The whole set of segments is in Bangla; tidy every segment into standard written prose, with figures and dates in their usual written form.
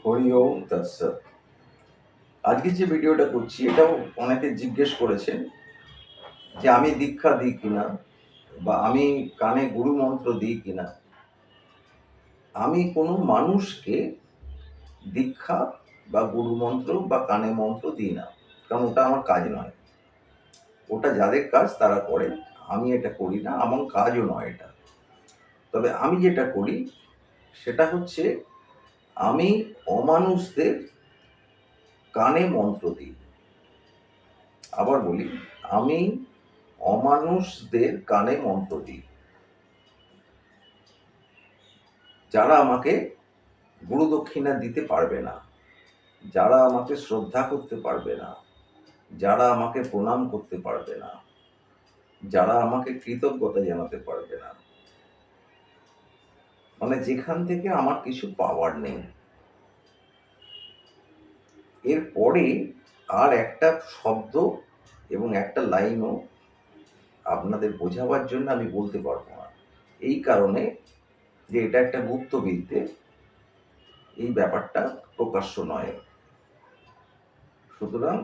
হরি ওম তৎসৎ। আজকে যে ভিডিওটা করছি এটাও অনেকে জিজ্ঞেস করেছেন যে আমি দীক্ষা দিই কিনা বা আমি কানে গুরু মন্ত্র দিই কিনা। আমি কোনো মানুষকে দীক্ষা বা গুরু মন্ত্র বা কানে মন্ত্র দিই না, কারণ ওটা আমার কাজ নয়। ওটা যাদের কাজ তারা করে, আমি এটা করি না, আমার কাজও নয় এটা। তবে আমি যেটা করি সেটা হচ্ছে আমি অমানুষদের কানে মন্ত্র দিই। আবার বলি, আমি অমানুষদের কানে মন্ত্র দিই। যারা আমাকে গুরু দক্ষিণা দিতে পারবে না, যারা আমাকে শ্রদ্ধা করতে পারবে না, যারা আমাকে প্রণাম করতে পারবে না, যারা আমাকে কৃতজ্ঞতা জানাতে পারবে না, মানে যেখান থেকে আমার কিছু পাওয়ার নেই। এরপরে আর একটা শব্দ এবং একটা লাইনও আপনাদের বোঝাবার জন্য আমি বলতে পারবো না, এই কারণে যে এটা একটা গুপ্তবিদ্যে, এই ব্যাপারটা প্রকাশ্য নয়। সুতরাং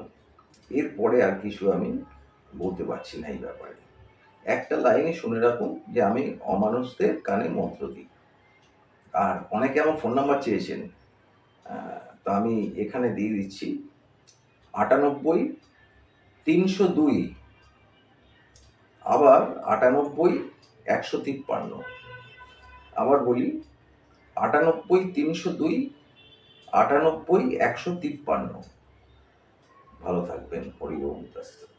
এরপরে আর কিছু আমি বলতে পারছি না এই ব্যাপারে। একটা লাইনে শুনে রাখুন যে আমি অমানুষদের কানে মন্ত্র দিই। আর অনেকে আমার ফোন নাম্বার চেয়েছেন, তা আমি এখানে দিয়ে দিচ্ছি 98 302, আবার 98 153। আবার বলি 98 302, 98 153। ভালো থাকবেন। হরি ওম তৎসৎ।